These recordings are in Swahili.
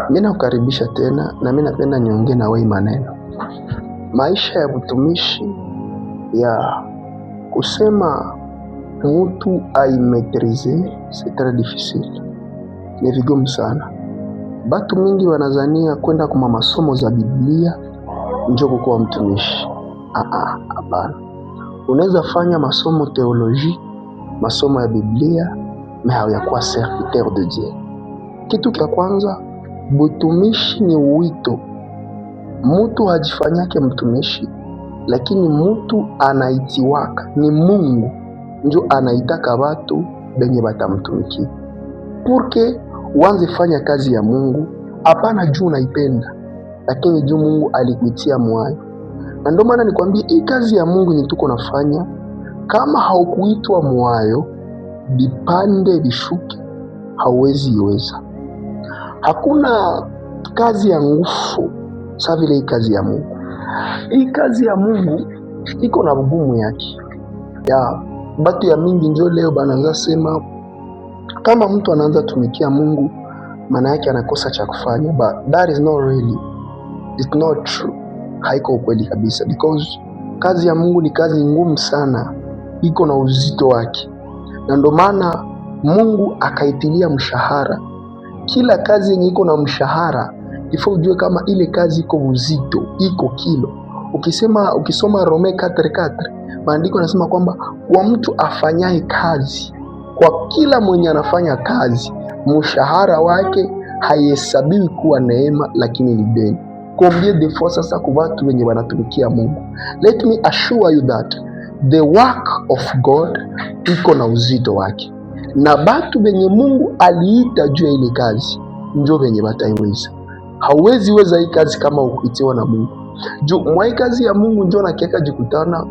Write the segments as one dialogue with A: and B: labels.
A: Mimi nakukaribisha tena na mimi napenda niongee na wewe maneno. Maisha ya mtumishi ya kusema mtu aimetrize c'est très difficile. Ni vigumu sana. Batu mingi wanazania kwenda kwa masomo za Biblia ndio kuwa mtumishi. Hapana. Unaweza fanya masomo teoloji, masomo ya Biblia, mais hauyakuwa serviteur de Dieu. Kitu cha kwanza, butumishi ni wito. Mtu hajifanyake mtumishi, lakini mtu anaitiwaka. Ni Mungu ndio anaitaka watu benye batamtumikia. Porque uanze fanya kazi ya Mungu, hapana juu unaipenda, lakini juu Mungu alikuitia mwayo. Na ndio maana nikwambie hii kazi ya Mungu ni tuko nafanya, kama haukuitwa mwayo, bipande bishuke, hauwezi iweza. Hakuna kazi ya nguvu sawa vile hii kazi ya Mungu. Hii kazi ya Mungu iko na bugumu yake. Batu ya mingi ndio leo banaanza sema kama mtu anaanza tumikia Mungu maana yake anakosa cha kufanya, but that is not really, it's not true. Haiko ukweli kabisa, because kazi ya Mungu ni kazi ngumu sana, iko na uzito wake, na ndio maana Mungu akaitilia mshahara. Kila kazi yenye iko na mshahara ifo ujue kama ile kazi iko uzito, iko kilo. Ukisoma Rome 4:4 maandiko yanasema kwamba kwa mtu afanyaye kazi, kwa kila mwenye anafanya kazi, mshahara wake haihesabiwi kuwa neema, lakini ni deni. Combien de fois sasa kwa watu wenye wanatumikia Mungu. Let me assure you that the work of God iko na uzito wake, na batu benye Mungu aliita juu ya ile kazi ndio benye bataiweza. Hauwezi weza hii kazi kama ukuitiwa na Mungu. Juu mwa hii kazi ya Mungu ndio nakiaka jikutana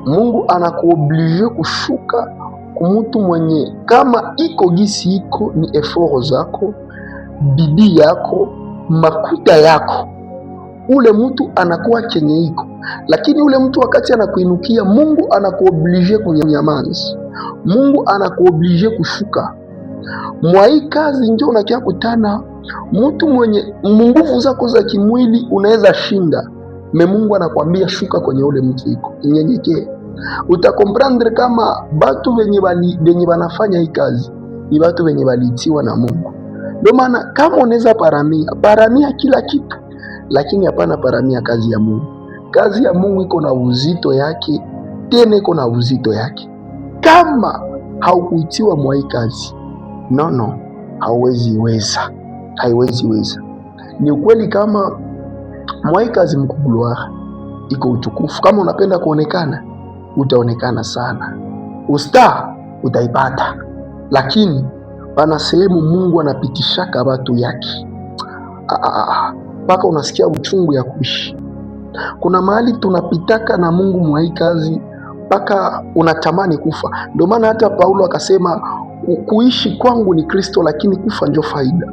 A: Mungu anakuoblige kushuka kumutu mwenye kama iko gisi iko ni effort zako, bidii yako, makuta yako. Ule mtu anakuwa chenye iko, lakini ule mtu wakati anakuinukia, Mungu anakuoblige kunyamaza. Mungu anakuoblige kushuka. Mwa hii kazi ndio unakia kutana mtu mwenye nguvu zako za kimwili unaweza shinda, Mungu anakuambia shuka kwenye ule mtu iko, nyenyekee. Utakomprendre kama batu wenye wanafanya hii kazi ni batu wenye waliitiwa na Mungu. Ndio maana kama unaweza paramia kila kitu, lakini hapana paramia kazi ya Mungu. Kazi ya Mungu iko na uzito yake, tena iko na uzito yake. Kama haukuitiwa mwa hii kazi, no, hauwezi weza. Ni ukweli kama mwa hii kazi mkubwa iko utukufu. Kama unapenda kuonekana, utaonekana sana. Usta utaipata, lakini pana sehemu Mungu anapitishaka watu yake mpaka unasikia uchungu ya kuishi. Kuna mahali tunapitaka na Mungu mwa hii kazi mpaka unatamani kufa. Ndio maana hata Paulo akasema kuishi kwangu ni Kristo, lakini kufa ndio faida.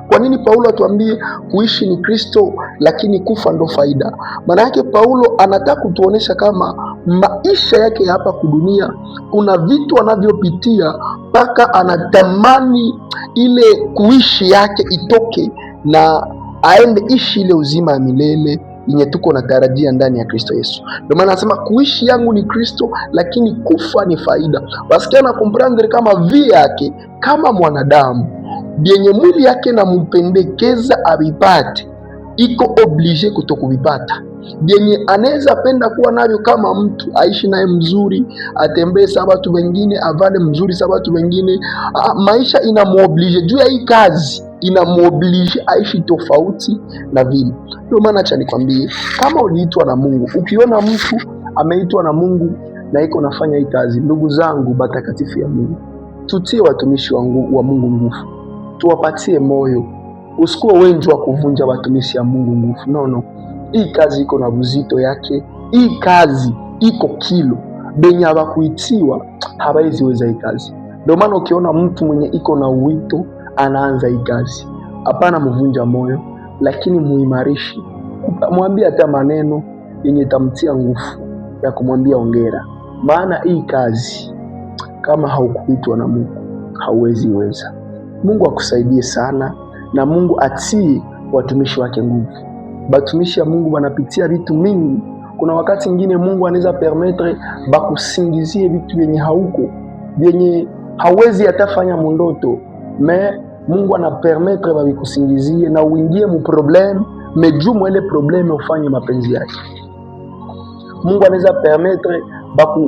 A: Kwa nini Paulo atuambie kuishi ni Kristo lakini kufa ndo faida? Maana yake Paulo anataka kutuonesha kama maisha yake hapa kudunia kuna vitu anavyopitia mpaka anatamani ile kuishi yake itoke na aende ishi ile uzima ya milele yenye tuko na tarajia ndani ya Kristo Yesu. Ndio maana anasema kuishi yangu ni Kristo lakini kufa ni faida. Wasikia na comprendre kama vi yake kama mwanadamu bienye mwili yake na mpendekeza abipate, iko oblige kutokuvipata. Bienye anaweza penda kuwa navyo kama mtu, aishi naye mzuri, atembee sawa watu wengine, avale mzuri sawa watu wengine, maisha inamuoblige juu ya hii kazi, inamuoblige aishi tofauti na vile. Ndio maana acha nikwambie, kama uliitwa na Mungu, ukiona mtu ameitwa na Mungu na iko nafanya hii kazi, ndugu zangu batakatifu ya Mungu, tutie watumishi wa Mungu nguvu. Tuwapatie moyo. Usikuwe wengi wa kuvunja watumishi ya Mungu nguvu. No. Hii kazi iko na uzito yake. Hii kazi iko kilo. Benye hawakuitiwa hawezi weza hii kazi. Ndio maana ukiona mtu mwenye iko na wito anaanza hii kazi, hapana mvunja moyo, lakini muimarishi. Mwambie hata maneno yenye tamtia nguvu ya kumwambia hongera. Maana hii kazi kama haukuitwa na Mungu hauwezi weza. Mungu akusaidie sana, na Mungu atie watumishi wake nguvu. Batumishi ya Mungu wanapitia vitu mingi. Kuna wakati mwingine Mungu anaweza permettre bakusingizie vitu vyenye hauko, vyenye hawezi atafanya mundoto, me Mungu ana permettre babikusingizie na uingie mu problem, mejumu ile problem ufanye mapenzi yake. Mungu anaweza permettre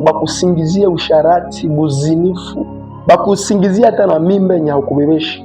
A: bakusingizie usharati, buzinifu, bakusingizie hata na mimba yenye haukubebesha,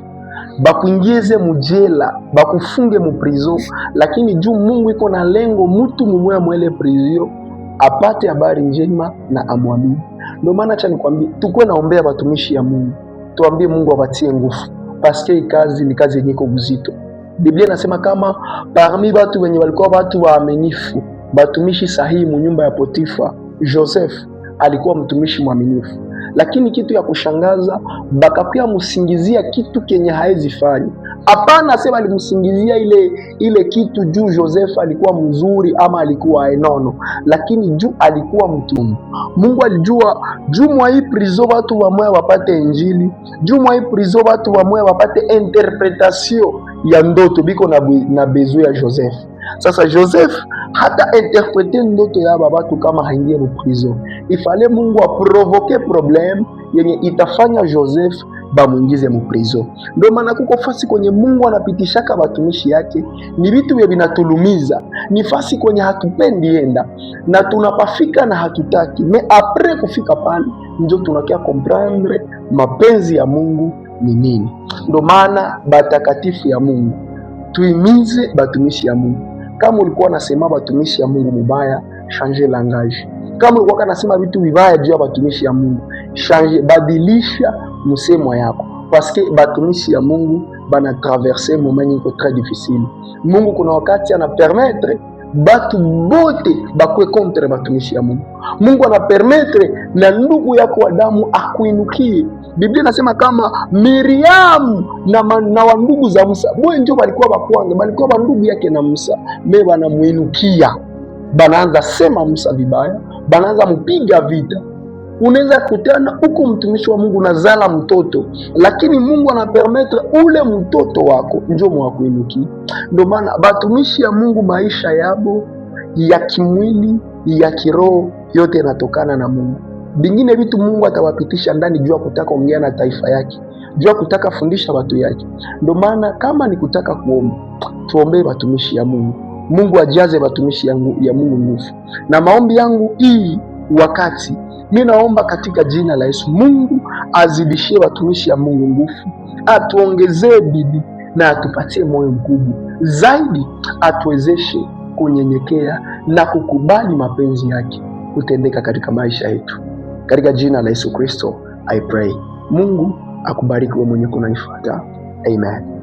A: bakuingize mujela, bakufunge mu prison, lakini juu Mungu iko na lengo mtu mmoja mwele prison apate habari njema na amwamini. Ndio maana acha nikwambie, tukue naombea watumishi ya Mungu, tuambie Mungu awatie nguvu, paske hii kazi ni kazi yenye iko mzito. Biblia inasema kama parmi watu wenye walikuwa watu waaminifu, batumishi sahihi mu nyumba ya Potifa, Joseph alikuwa mtumishi mwaminifu. Lakini kitu ya kushangaza, bakakuya musingizia kitu kenye haezi fanya. Hapana sema alimsingizia ile kitu juu Joseph alikuwa mzuri ama alikuwa enono, lakini juu alikuwa mtume. Mungu alijua juu mwa hii prison watu wamoya wapate injili, juu mwa hii prison watu wamoya wapate interpretation ya ndoto biko na bezo ya Joseph. Sasa Joseph hata interprete ndoto ya babatu kama haingie mu prison. Ifale Mungu aprovoke problem yenye itafanya Joseph bamuingize mu prison. Ndio maana kuko fasi kwenye Mungu anapitishaka batumishi yake, ni vitu vya vinatulumiza, ni fasi kwenye hatupendi enda na tunapafika na hatutaki, me apres kufika pale ndio tunakia comprendre mapenzi ya Mungu ni nini. Ndio maana batakatifu ya Mungu tuimize batumishi ya Mungu. Kama ulikuwa nasema batumishi ya Mungu mubaya, change langage. Kama ulikuwa nasema vitu vibaya juu ya batumishi ya Mungu, change, badilisha msemo yako, paske batumishi ya Mungu bana traverser moment iko très difficile. Mungu kuna wakati ana permettre batu bote bakwe contre batumishi ya Mungu. Mungu ana permettre na ndugu yako wa damu akuinukie. Biblia inasema kama Miriam na wandugu za Musa, boye ndio walikuwa bakwanza, walikuwa bandugu yake na Musa, me banamuinukia, banaanza sema Musa vibaya, banaanza mpiga vita. Unaweza kutana huko mtumishi wa Mungu nazala mtoto, lakini Mungu anapermettre ule mtoto wako ndio mwakuinuki. Ndio maana batumishi ya Mungu maisha yabo ya kimwili ya kiroho yote yanatokana na Mungu. Bingine vitu Mungu atawapitisha ndani juu ya kutaka ongea na taifa yake, juu ya kutaka fundisha watu yake. Ndio maana kama ni kutaka kuomba, tuombee batumishi ya Mungu. Mungu ajaze batumishi ya Mungu nguvu. Na maombi yangu hii wakati mimi naomba katika jina la Yesu, Mungu azidishie watumishi ya Mungu nguvu, atuongezee bidii na atupatie moyo mkubwa zaidi, atuwezeshe kunyenyekea na kukubali mapenzi yake kutendeka katika maisha yetu. Katika jina la Yesu Kristo I pray. Mungu akubariki wewe mwenye kunanifuata. Amen.